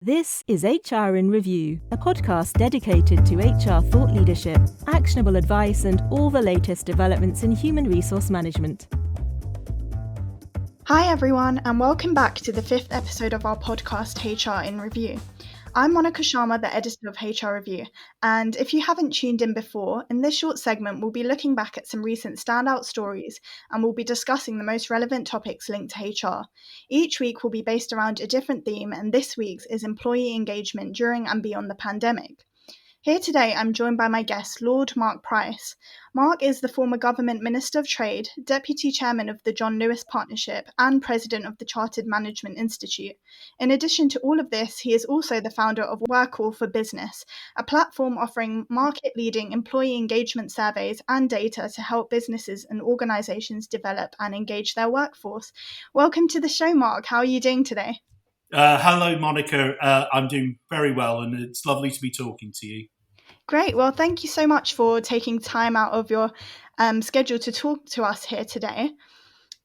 This is HR in Review, a podcast dedicated to HR thought leadership, actionable advice, and all the latest developments in human resource management. Hi everyone, and welcome back to the 5th episode of our podcast, HR in Review. I'm Monica Sharma, the editor of HR Review, and if you haven't tuned in before, in this short segment we'll be looking back at some recent standout stories and we'll be discussing the most relevant topics linked to HR. Each week will be based around a different theme, and this week's is employee engagement during and beyond the pandemic. Here today, I'm joined by my guest, Lord Mark Price. Mark is the former Government Minister of Trade, Deputy Chairman of the John Lewis Partnership, and President of the Chartered Management Institute. In addition to all of this, he is also the founder of Workall for Business, a platform offering market-leading employee engagement surveys and data to help businesses and organisations develop and engage their workforce. Welcome to the show, Mark. How are you doing today? Hello, Monica. I'm doing very well, and it's lovely to be talking to you. Great. Well, thank you so much for taking time out of your schedule to talk to us here today.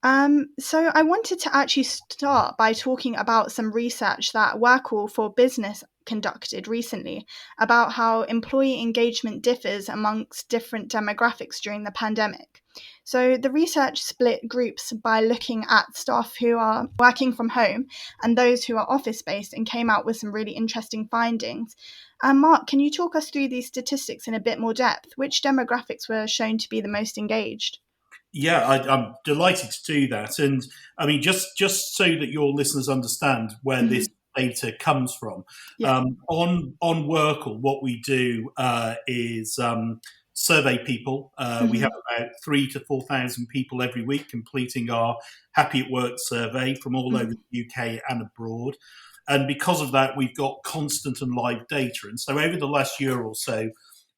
So I wanted to actually start by talking about some research that Workall for Business conducted recently about how employee engagement differs amongst different demographics during the pandemic. So the research split groups by looking at staff who are working from home and those who are office-based, and came out with some really interesting findings. Mark, can you talk us through these statistics in a bit more depth? Which demographics were shown to be the most engaged? Yeah, I'm delighted to do that. And I mean, just so that your listeners understand where this data comes from, on Workall, what we do is survey people. We have about 3,000 to 4,000 people every week completing our Happy at Work survey from all over the UK and abroad. And because of that, we've got constant and live data. And so over the last year or so,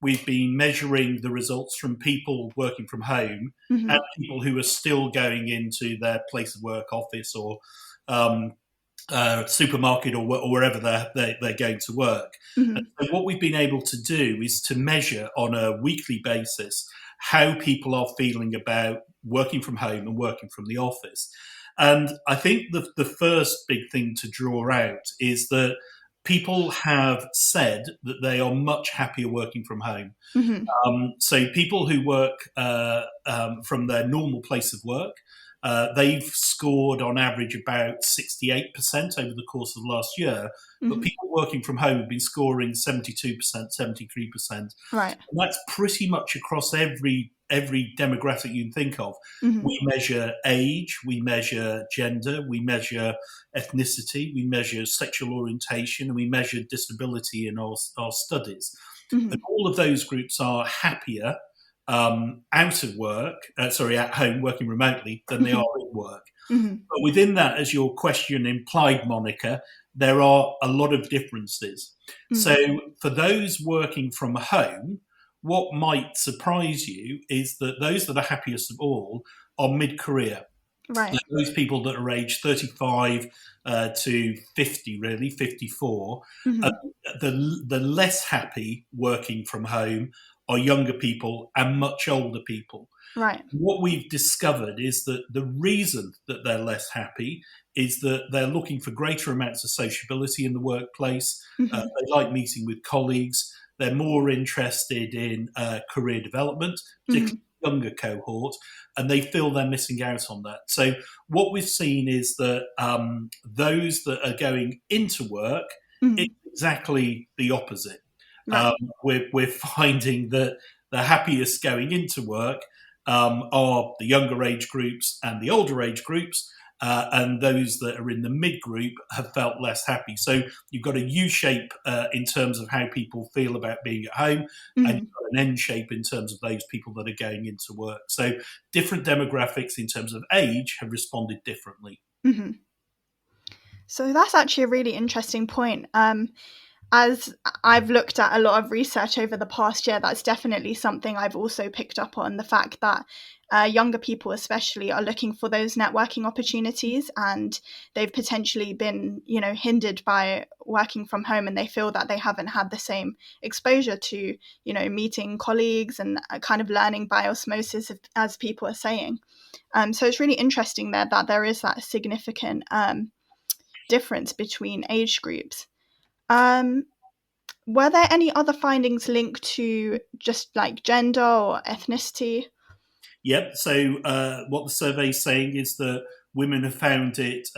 we've been measuring the results from people working from home and people who are still going into their place of work, office or supermarket or wherever they're going to work. And so what we've been able to do is to measure on a weekly basis how people are feeling about working from home and working from the office. And I think the first big thing to draw out is that people have said that they are much happier working from home. So people who work from their normal place of work, they've scored on average about 68% over the course of the last year. But people working from home have been scoring 72%, 73%. Right. And that's pretty much across every demographic you can think of. We measure age, we measure gender, we measure ethnicity, we measure sexual orientation, and we measure disability in our studies. And all of those groups are happier at home, working remotely, than they are at work. But within that, as your question implied, Monica, there are a lot of differences. So for those working from home, what might surprise you is that those that are happiest of all are mid-career. Right. Those people that are aged 35 to 50, really, 54. The less happy working from home are younger people and much older people. Right. What we've discovered is that the reason that they're less happy is that they're looking for greater amounts of sociability in the workplace. They like meeting with colleagues. They're more interested in career development, particularly younger cohort, and they feel they're missing out on that. So what we've seen is that those that are going into work, it's exactly the opposite. Right. We're finding that the happiest going into work are the younger age groups and the older age groups, and those that are in the mid group have felt less happy. So you've got a U shape in terms of how people feel about being at home, and you've got an N shape in terms of those people that are going into work. So different demographics in terms of age have responded differently. So that's actually a really interesting point. As I've looked at a lot of research over the past year, that's definitely something I've also picked up on, the fact that younger people especially are looking for those networking opportunities, and they've potentially been, hindered by working from home, and they feel that they haven't had the same exposure to, meeting colleagues and kind of learning by osmosis, as people are saying. So it's really interesting that there is that significant difference between age groups. Were there any other findings linked to just like gender or ethnicity? Yep. So what the survey is saying is that women have found it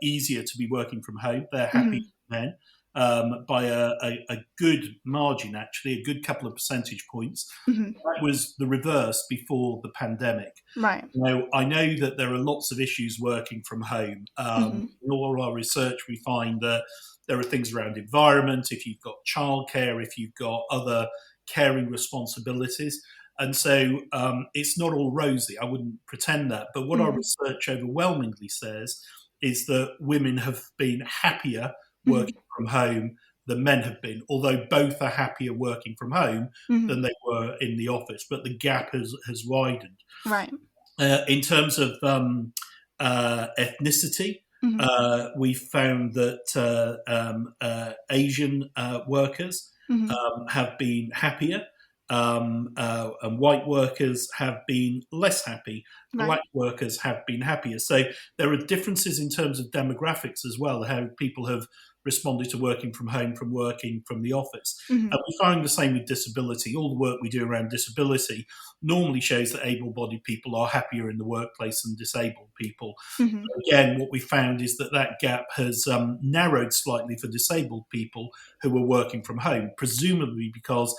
easier to be working from home. They're happy men by a good margin, actually, a good couple of percentage points. That was the reverse before the pandemic. Right. Now, I know that there are lots of issues working from home. In all our research, we find that there are things around environment, if you've got childcare, if you've got other caring responsibilities. And so it's not all rosy. I wouldn't pretend that. But what our research overwhelmingly says is that women have been happier working from home than men have been, although both are happier working from home than they were in the office. But the gap has widened. Right. In terms of ethnicity, we found that Asian workers have been happier. And white workers have been less happy. Right. Black workers have been happier. So there are differences in terms of demographics as well, how people have responded to working from home from working from the office. And we find the same with disability. All the work we do around disability normally shows that able-bodied people are happier in the workplace than disabled people. Again, what we found is that gap has narrowed slightly for disabled people who are working from home, presumably because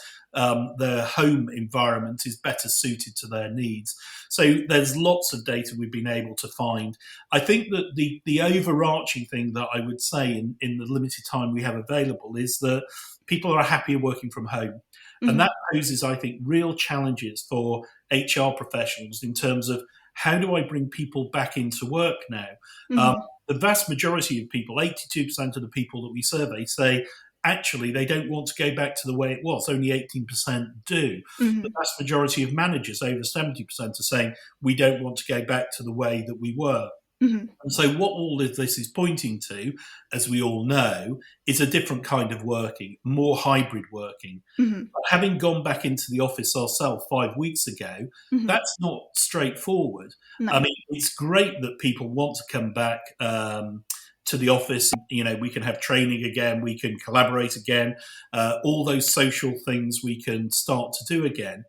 their home environment is better suited to their needs. So there's lots of data we've been able to find. I think that the overarching thing that I would say in the limited time we have available is that people are happier working from home. And that poses, I think, real challenges for HR professionals in terms of how do I bring people back into work now? The vast majority of people, 82% of the people that we survey, say actually they don't want to go back to the way it was. Only 18% do. The vast majority of managers, over 70%, are saying we don't want to go back to the way that we were. And so what all of this is pointing to, as we all know, is a different kind of working, more hybrid working. But having gone back into the office ourselves 5 weeks ago, that's not straightforward. No. I mean, it's great that people want to come back to the office. You know, we can have training again, we can collaborate again, all those social things we can start to do again.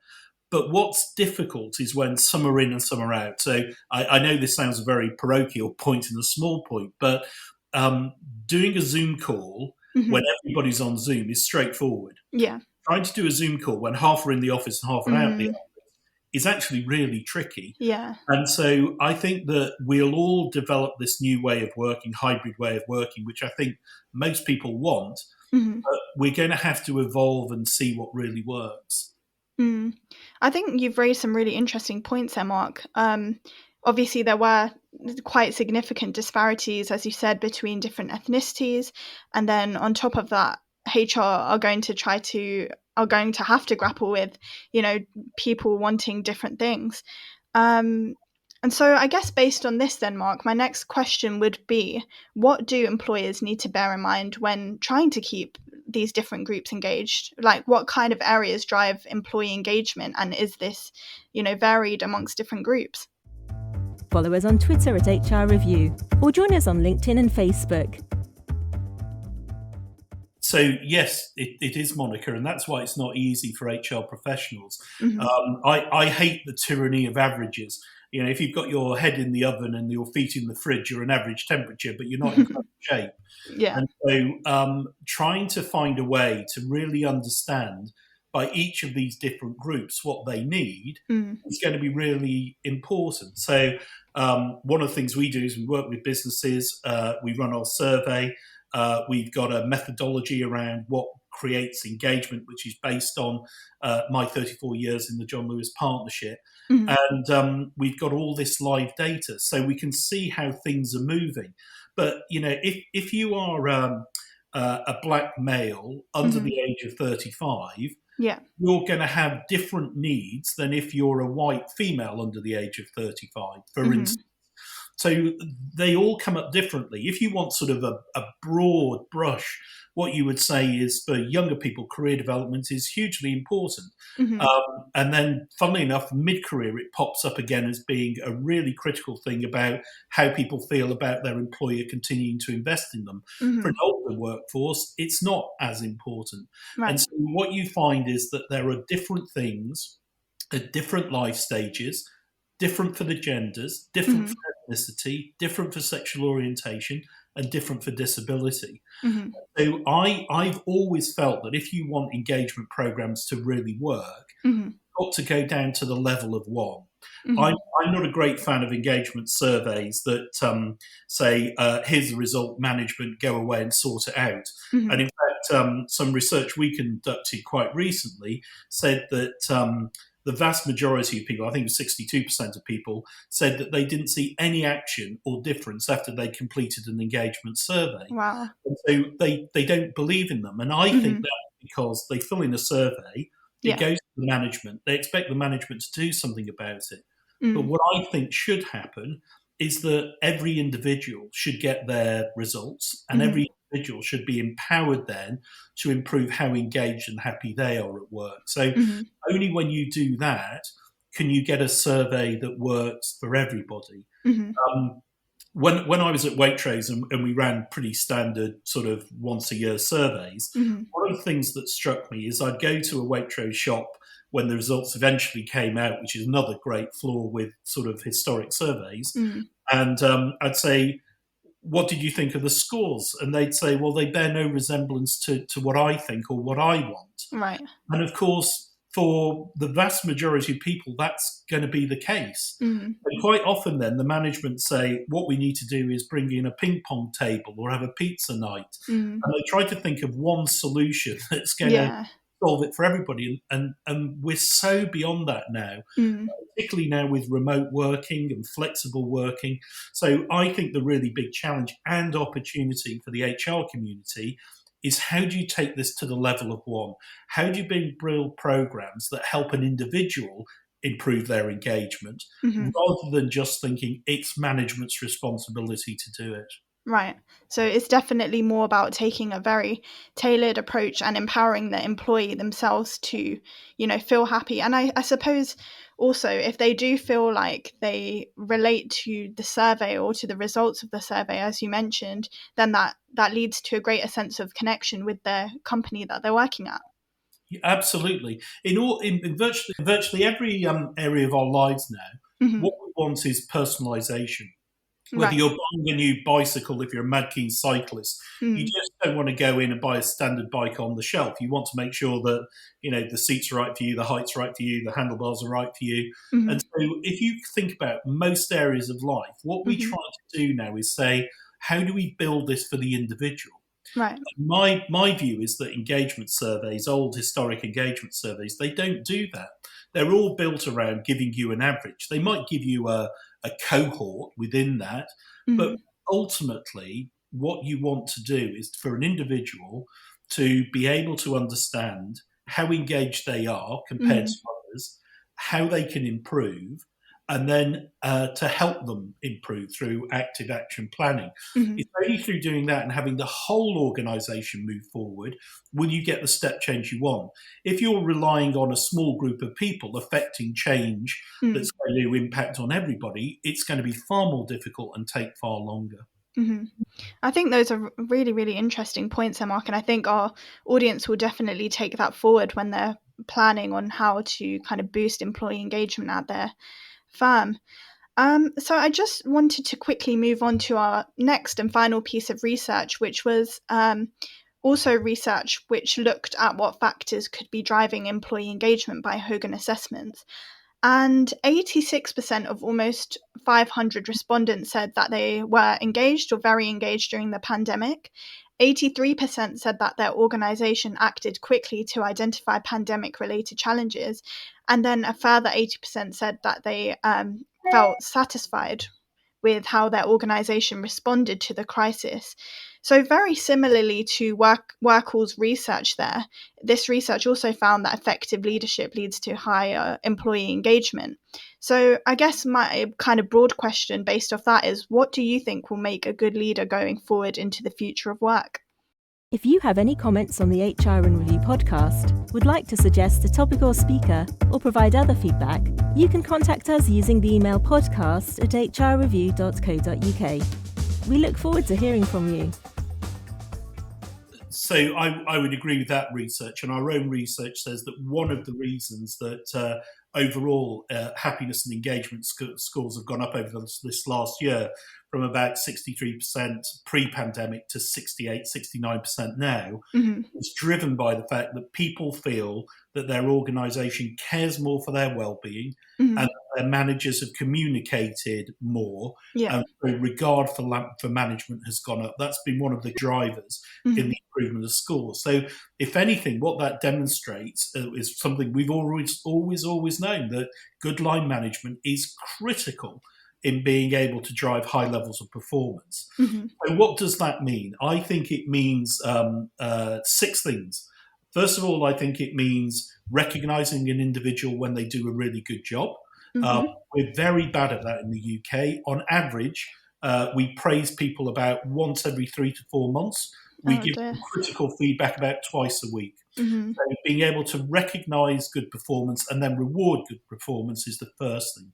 But what's difficult is when some are in and some are out. So I know this sounds a very parochial point and a small point, but doing a Zoom call when everybody's on Zoom is straightforward. Yeah. Trying to do a Zoom call when half are in the office and half are out of the office is actually really tricky. Yeah. And so I think that we'll all develop this new way of working, hybrid way of working, which I think most people want, but we're going to have to evolve and see what really works. I think you've raised some really interesting points there, Mark. Obviously, there were quite significant disparities, as you said, between different ethnicities. And then on top of that, HR are going to have to grapple with, people wanting different things. And so I guess based on this then, Mark, my next question would be, what do employers need to bear in mind when trying to keep these different groups engaged? Like, what kind of areas drive employee engagement? And is this, varied amongst different groups? Follow us on Twitter at HR Review or join us on LinkedIn and Facebook. So yes, it is, Monica, and that's why it's not easy for HR professionals. I hate the tyranny of averages. If you've got your head in the oven and your feet in the fridge, you're an average temperature, but you're not in great shape. Yeah. And so trying to find a way to really understand by each of these different groups what they need is going to be really important. So one of the things we do is we work with businesses, we run our survey, we've got a methodology around what creates engagement, which is based on my 34 years in the John Lewis Partnership. And we've got all this live data, so we can see how things are moving. But, if you are a black male under the age of 35, yeah, you're going to have different needs than if you're a white female under the age of 35, for instance. So they all come up differently. If you want sort of a broad brush, what you would say is for younger people, career development is hugely important. Mm-hmm. And then, funnily enough, mid-career, it pops up again as being a really critical thing about how people feel about their employer continuing to invest in them. Mm-hmm. For an older workforce, it's not as important. Right. And so what you find is that there are different things at different life stages, different for the genders, different for ethnicity, different for sexual orientation, and different for disability. Mm-hmm. So I've always felt that if you want engagement programs to really work, you've got to go down to the level of one. Mm-hmm. I'm not a great fan of engagement surveys that say, here's the result, management, go away and sort it out. Mm-hmm. And in fact, some research we conducted quite recently said that the vast majority of people, I think 62% of people, said that they didn't see any action or difference after they completed an engagement survey. Wow. And so they don't believe in them. And I think that's because they fill in a survey, it goes to the management, they expect the management to do something about it. But what I think should happen is that every individual should get their results, and every individual should be empowered then to improve how engaged and happy they are at work. So only when you do that can you get a survey that works for everybody. When I was at Waitrose and we ran pretty standard sort of once a year surveys, one of the things that struck me is I'd go to a Waitrose shop when the results eventually came out, which is another great flaw with sort of historic surveys. And I'd say, what did you think of the scores? And they'd say, well, they bear no resemblance to what I think or what I want. Right. And of course, for the vast majority of people, that's going to be the case. And quite often then the management say, what we need to do is bring in a ping pong table or have a pizza night. And they try to think of one solution that's going to solve it for everybody. And we're so beyond that now, particularly now with remote working and flexible working. So I think the really big challenge and opportunity for the HR community is how do you take this to the level of one? How do you build programs that help an individual improve their engagement rather than just thinking it's management's responsibility to do it? Right. So it's definitely more about taking a very tailored approach and empowering the employee themselves to, feel happy. And I suppose also if they do feel like they relate to the survey or to the results of the survey, as you mentioned, then that leads to a greater sense of connection with the company that they're working at. Absolutely. In virtually every area of our lives now, what we want is personalisation. Whether you're buying a new bicycle, if you're a mad keen cyclist, you just don't want to go in and buy a standard bike on the shelf. You want to make sure that, the seats are right for you, the height's right for you, the handlebars are right for you. And so if you think about most areas of life, what we try to do now is say, how do we build this for the individual? Right. My view is that engagement surveys, old historic engagement surveys, they don't do that. They're all built around giving you an average. They might give you a cohort within that, but ultimately what you want to do is for an individual to be able to understand how engaged they are compared to others, how they can improve, and then to help them improve through active action planning. It's only through doing that and having the whole organisation move forward will you get the step change you want. If you're relying on a small group of people affecting change that's going to impact on everybody, it's going to be far more difficult and take far longer. I think those are really, really interesting points there, Mark, and I think our audience will definitely take that forward when they're planning on how to kind of boost employee engagement at their firm. So I just wanted to quickly move on to our next and final piece of research, which was also research which looked at what factors could be driving employee engagement by Hogan Assessments. And 86% of almost 500 respondents said that they were engaged or very engaged during the pandemic. 83% said that their organisation acted quickly to identify pandemic-related challenges. And then a further 80% said that they felt satisfied with how their organisation responded to the crisis. So very similarly to Workall's research there, this research also found that effective leadership leads to higher employee engagement. So I guess my kind of broad question based off that is, what do you think will make a good leader going forward into the future of work? If you have any comments on the HR in Review podcast, would like to suggest a topic or speaker, or provide other feedback, you can contact us using the email podcast@hrreview.co.uk. We look forward to hearing from you. So I would agree with that research, and our own research says that one of the reasons that overall happiness and engagement scores have gone up over this last year from about 63% pre-pandemic to 68, 69% now, is driven by the fact that people feel that their organisation cares more for their well-being and their managers have communicated more, and the regard for management has gone up. That's been one of the drivers in the improvement of scores. So if anything, what that demonstrates is something we've always known, that good line management is critical in being able to drive high levels of performance. So what does that mean? I think it means 6 things. First of all, I think it means recognising an individual when they do a really good job. We're very bad at that in the UK. On average, we praise people about once every 3 to 4 months. We give them critical feedback about twice a week. So being able to recognise good performance and then reward good performance is the first thing.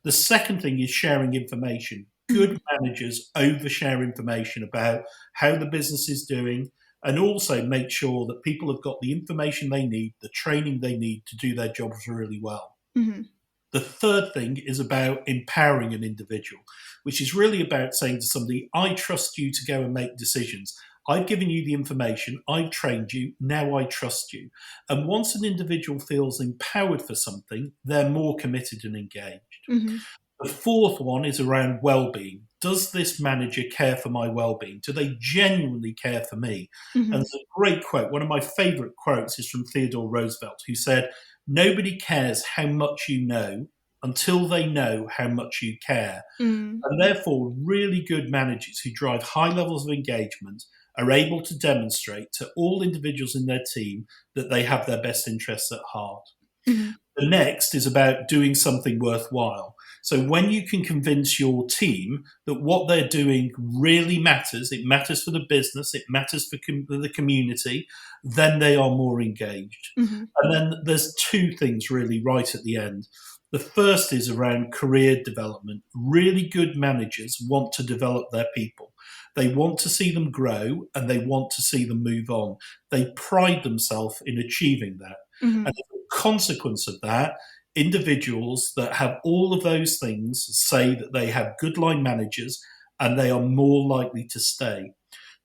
The second thing is sharing information. Good managers overshare information about how the business is doing, and also make sure that people have got the information they need, the training they need to do their jobs really well. The third thing is about empowering an individual, which is really about saying to somebody, I trust you to go and make decisions. I've given you the information, I've trained you, now I trust you. And once an individual feels empowered for something, they're more committed and engaged. The fourth one is around well-being. Does this manager care for my well-being? Do they genuinely care for me? And there's a great quote. One of my favourite quotes is from Theodore Roosevelt, who said, nobody cares how much you know until they know how much you care. And therefore, really good managers who drive high levels of engagement are able to demonstrate to all individuals in their team that they have their best interests at heart. The next is about doing something worthwhile. So when you can convince your team that what they're doing really matters, it matters for the business, it matters for the community, then they are more engaged. And then there's 2 things really right at the end. The first is around career development. Really good managers want to develop their people. They want to see them grow and they want to see them move on. They pride themselves in achieving that. And as a consequence of that, individuals that have all of those things say that they have good line managers and they are more likely to stay.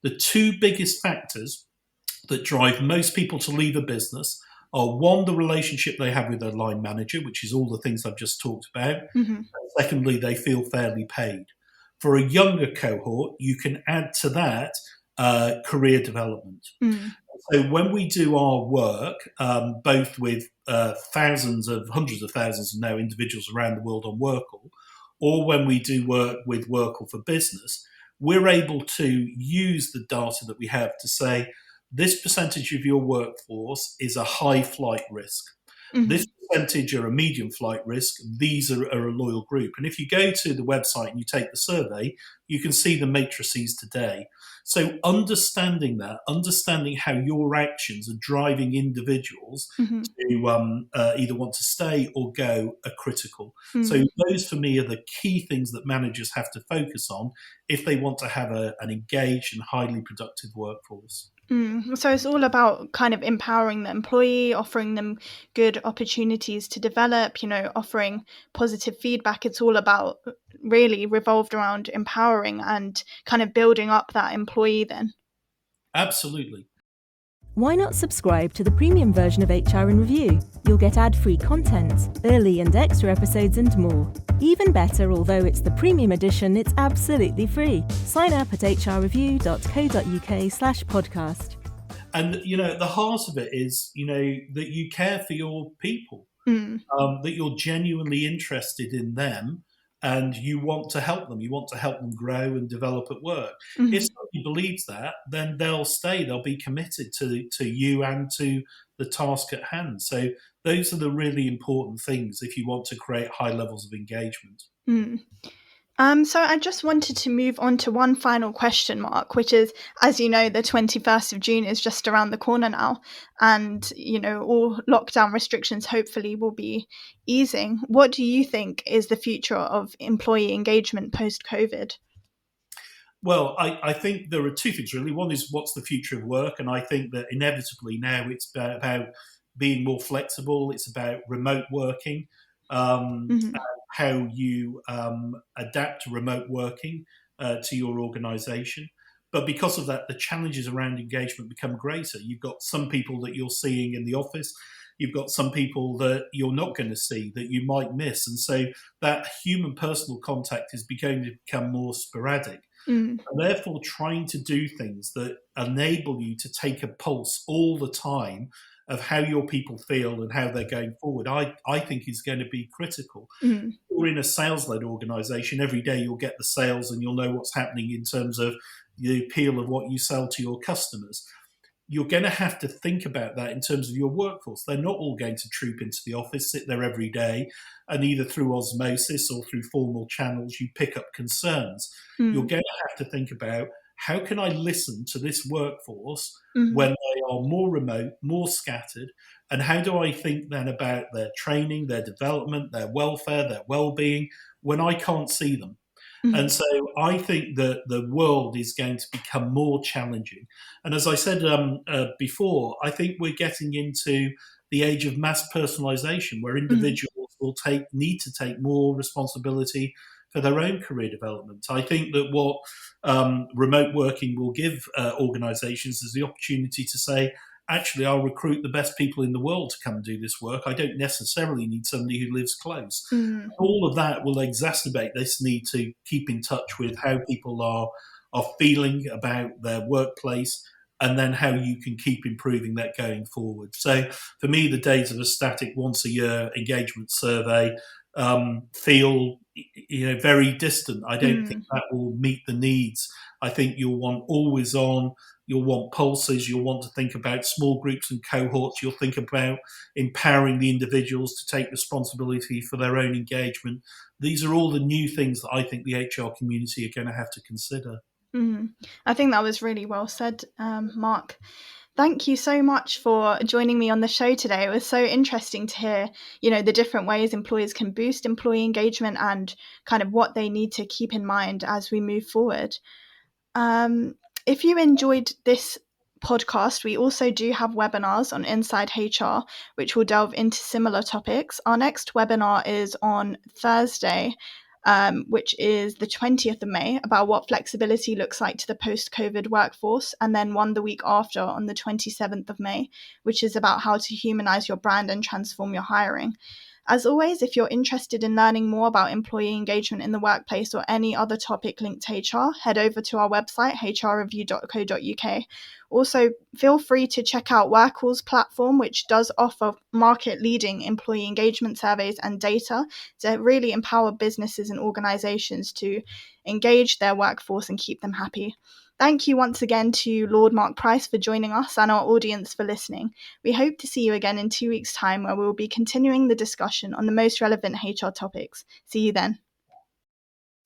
The 2 biggest factors that drive most people to leave a business are, one, the relationship they have with their line manager, which is all the things I've just talked about. And secondly, they feel fairly paid. For a younger cohort, you can add to that career development. So when we do our work, both with hundreds of thousands of now individuals around the world on Workall, or when we do work with Workall for Business, we're able to use the data that we have to say, this percentage of your workforce is a high flight risk. This percentage are a medium flight risk. These are a loyal group. And if you go to the website and you take the survey, you can see the matrices today. So understanding how your actions are driving individuals to either want to stay or go are critical. So those for me are the key things that managers have to focus on if they want to have an engaged and highly productive workforce. So it's all about kind of empowering the employee, offering them good opportunities to develop, offering positive feedback. It's all about really revolved around empowering and kind of building up that employee then. Absolutely. Why not subscribe to the premium version of HR in Review? You'll get ad-free content, early and extra episodes and more. Even better, although it's the premium edition, it's absolutely free. Sign up at hrreview.co.uk/podcast. And, at the heart of it is, that you care for your people, that you're genuinely interested in them and you want to help them. You want to help them grow and develop at work. If somebody believes that, then they'll stay. They'll be committed to you and to the task at hand. So those are the really important things if you want to create high levels of engagement. So I just wanted to move on to one final question, Mark, which is, as you know, the 21st of June is just around the corner now, and, all lockdown restrictions hopefully will be easing. What do you think is the future of employee engagement post-COVID? Well, I think there are two things, really. One is, what's the future of work? And I think that inevitably now it's about being more flexible. It's about remote working. How you adapt to remote working to your organisation. But because of that, the challenges around engagement become greater. You've got some people that you're seeing in the office. You've got some people that you're not going to see, that you might miss. And so that human personal contact is going to become more sporadic. And therefore, trying to do things that enable you to take a pulse all the time of how your people feel and how they're going forward, I think is going to be critical. You're in a sales-led organisation. Every day you'll get the sales and you'll know what's happening in terms of the appeal of what you sell to your customers. You're going to have to think about that in terms of your workforce. They're not all going to troop into the office, sit there every day, and either through osmosis or through formal channels, you pick up concerns. You're going to have to think about, how can I listen to this workforce when they are more remote, more scattered? And how do I think then about their training, their development, their welfare, their well-being, when I can't see them? And so I think that the world is going to become more challenging. And as I said before, I think we're getting into the age of mass personalization, where individuals will need to take more responsibility for their own career development. I think that what remote working will give organizations is the opportunity to say, actually, I'll recruit the best people in the world to come and do this work. I don't necessarily need somebody who lives close. All of that will exacerbate this need to keep in touch with how people are feeling about their workplace, and then how you can keep improving that going forward. So for me, the days of a static once-a-year engagement survey feel very distant. I don't think that will meet the needs. I think you'll want always on, you'll want pulses, you'll want to think about small groups and cohorts, you'll think about empowering the individuals to take responsibility for their own engagement. These are all the new things that I think the HR community are going to have to consider. I think that was really well said, Mark. Thank you so much for joining me on the show today. It was so interesting to hear, the different ways employers can boost employee engagement and kind of what they need to keep in mind as we move forward. If you enjoyed this podcast, we also do have webinars on Inside HR, which will delve into similar topics. Our next webinar is on Thursday, which is the 20th of May, about what flexibility looks like to the post-COVID workforce, and then one the week after on the 27th of May, which is about how to humanize your brand and transform your hiring. As always, if you're interested in learning more about employee engagement in the workplace or any other topic linked to HR, head over to our website, hrreview.co.uk. Also, feel free to check out Workall's platform, which does offer market-leading employee engagement surveys and data to really empower businesses and organisations to engage their workforce and keep them happy. Thank you once again to Lord Mark Price for joining us and our audience for listening. We hope to see you again in 2 weeks' time, where we will be continuing the discussion on the most relevant HR topics. See you then.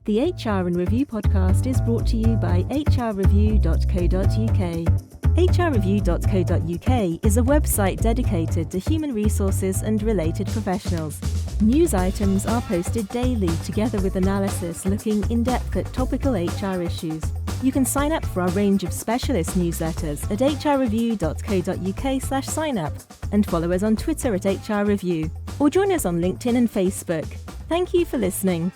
The HR in Review podcast is brought to you by hrreview.co.uk. hrreview.co.uk is a website dedicated to human resources and related professionals. News items are posted daily, together with analysis looking in depth at topical HR issues. You can sign up for our range of specialist newsletters at hrreview.co.uk/sign-up and follow us on Twitter at hrreview, or join us on LinkedIn and Facebook. Thank you for listening.